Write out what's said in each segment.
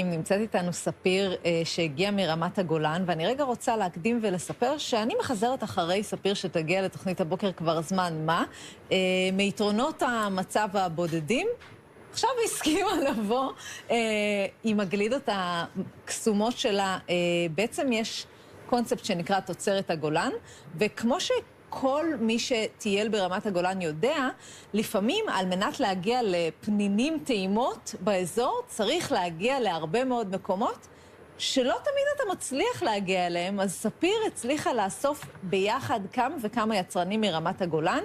נמצאת איתנו ספיר שהגיע מרמת הגולן, ואני רגע רוצה להקדים ולספר שאני מחזרת אחרי ספיר שתגיע לתוכנית הבוקר כבר זמן מה. מיתרונות המצב הבודדים, עכשיו היא הסכימה לבוא עם הגלידות הקסומות שלה. בעצם יש קונספט שנקרא תוצרת הגולן, וכמו כל מי שטייל ברמת הגולן יודע, לפעמים על מנת להגיע לפנינים טעימות באזור, צריך להגיע להרבה מאוד מקומות שלא תמיד אתה מצליח להגיע אליהם. אז ספיר הצליחה לאסוף ביחד כמה וכמה יצרנים מרמת הגולן,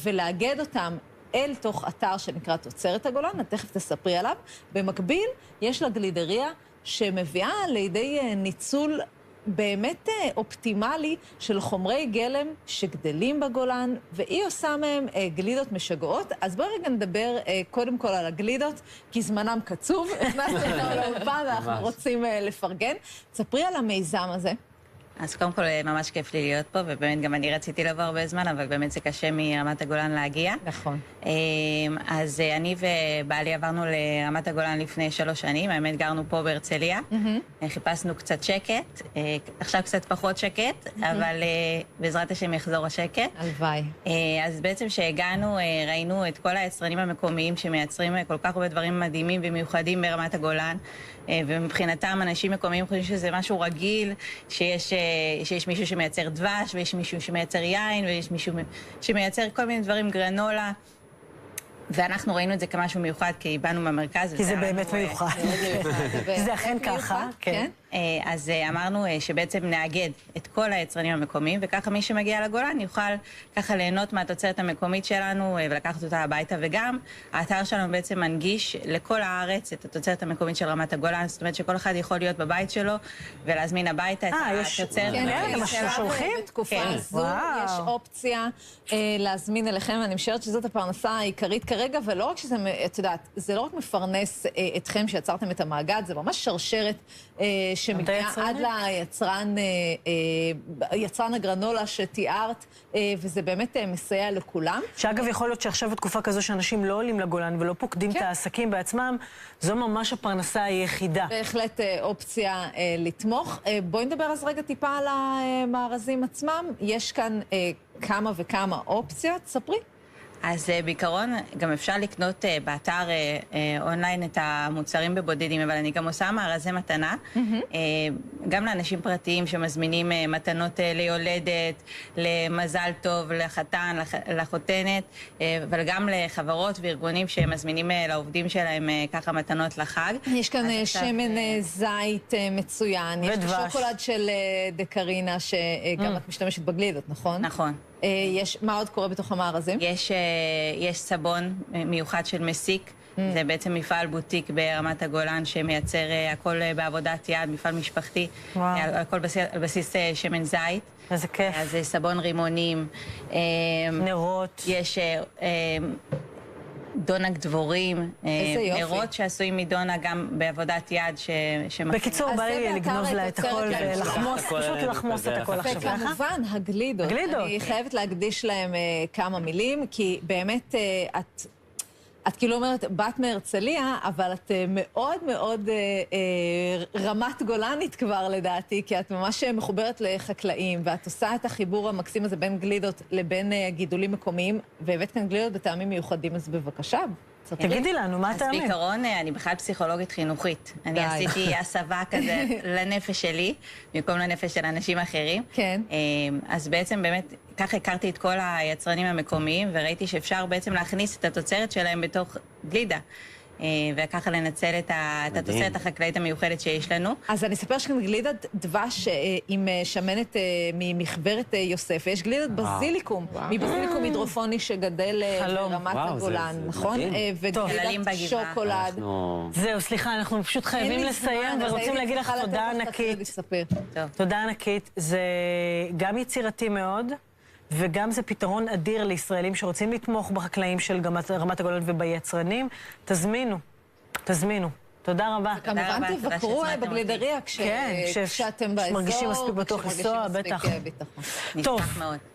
ולאגד אותם אל תוך אתר שנקרא תוצרת הגולן, את תכף תספרי עליו. במקביל, יש לה גלידריה שמביאה לידי ניצול באמת אופטימלי של חומרי גלם שגדלים בגולן, והיא עושה מהם גלידות משגעות. אז בואו רגע נדבר קודם כל על הגלידות, כי זמנם קצוב. הכנסנו אותנו לאולפן, אנחנו רוצים לפרגן. תספרי על המיזם הזה. אז קודם כל ממש כיף לי להיות פה, ובאמת גם אני רציתי לבוא הרבה זמן, אבל באמת זה קשה מרמת הגולן להגיע. נכון. אז אני ובעלי עברנו לרמת הגולן לפני 3 שנים, האמת גרנו פה בהרצליה, חיפשנו קצת שקט, עכשיו קצת פחות שקט, אבל בעזרת השם יחזור השקט. הלוואי. אז בעצם שהגענו, ראינו את כל היצרנים המקומיים שמייצרים כל כך הרבה דברים מדהימים ומיוחדים ברמת הגולן, ומבחינתם אנשים מקומיים חושבים שזה משהו רגיל, שיש מישהו שמייצר דבש, ויש מישהו שמייצר יין, ויש מישהו שמייצר כל מיני דברים, גרנולה. ואנחנו ראינו את זה כמשהו מיוחד, כי באנו מהמרכז. כי זה באמת מיוחד. זה אכן ככה, כן. אז אמרנו שבעצם נאגד את כל היצרנים המקומיים, וככה מי שמגיע לגולן יוכל ככה ליהנות מהתוצרת המקומית שלנו ולקחת אותה הביתה, וגם האתר שלנו בעצם מנגיש לכל הארץ את התוצרת המקומית של רמת הגולן, זאת אומרת שכל אחד יכול להיות בבית שלו ולהזמין הביתה את התוצרת. כן, שולחים? בתקופה הזו יש אופציה להזמין אליכם, ואני משערת שזאת הפרנסה העיקרית כרגע, ולא רק שזה, את יודעת, זה לא רק מפרנס אתכם שיצרתם את המאגד, זה ממש שרשרת שמגיעה עד ליצרן הגרנולה שתיארת, וזה באמת מסייע לכולם. שאגב, יכול להיות שעכשיו בתקופה כזו שאנשים לא עולים לגולן ולא פוקדים את העסקים בעצמם, זו ממש הפרנסה היחידה. בהחלט אופציה לתמוך. בואי נדבר אז רגע טיפה על המארזים עצמם. יש כאן כמה וכמה אופציות, ספרי. אז בעיקרון גם אפשר לקנות באתר אונליין את המוצרים בבודדים, אבל אני גם עושה מארזי מתנה, גם לאנשים פרטיים שמזמינים מתנות ליולדת, למזל טוב, לחתן, לחותנת, אבל גם לחברות וארגונים שמזמינים לעובדים שלהם ככה מתנות לחג. יש כאן שמן זית מצוין, יש שוקולד של דקרינה שגם את משתמשת בגלידות, נכון? נכון. מה עוד קורה בתוך המארזים? יש סבון מיוחד של מסיק, זה בעצם מפעל בוטיק ברמת הגולן שמייצר הכל בעבודת יד, מפעל משפחתי, הכל על בסיס שמן זית. איזה כיף. אז סבון רימונים. נרות. יש דונג דבורים, נרות שעשויים מדונה גם בעבודת יד שמכין. בקיצור, בא לי לגנוז לה את הכל ולחמוס, פשוט לחמוס את הכל עכשיו. וכמובן, הגלידות. אני חייבת להקדיש להם כמה מילים, כי באמת את כאילו אומרת, בת מהרצליה, אבל את מאוד מאוד רמת גולנית כבר לדעתי, כי את ממש מחוברת לחקלאים, ואת עושה את החיבור המקסים הזה בין גלידות לבין גידולים מקומיים, והבאת כאן גלידות בטעמים מיוחדים, אז בבקשה. תגידי לנו, מה הטעמים? אז בעיקרון, אני בכלל פסיכולוגית חינוכית. אני עשיתי הסבה כזה לנפש שלי, במקום לנפש של אנשים אחרים. כן. אז בעצם באמת, ככה הכרתי את כל היצרנים המקומיים, וראיתי שאפשר בעצם להכניס את התוצרת שלהם בתוך גלידה. וככה לנצל את התוצרת החקלאית המיוחדת שיש לנו. אז אני אספר שכאן גלידת דבש עם שמנת ממחברת יוסף, ויש גלידת בזיליקום, מבזיליקום הידרופוני שגדל ברמת הגולן, נכון? וגלידת שוקולד. זהו, סליחה, אנחנו פשוט חייבים לסיים, ורוצים להגיד לך תודה ענקית. תודה ענקית, זה גם יצירתי מאוד, וגם זה פתרון אדיר לישראלים שרוצים לתמוך בחקלאים של רמת הגולן וביצרנים. תזמינו. תודה רבה. כמובן תבקרו בגלידריה כשאתם באזור. מרגישים מספיק בטוח לנסוע, בטח. נשמח מאוד.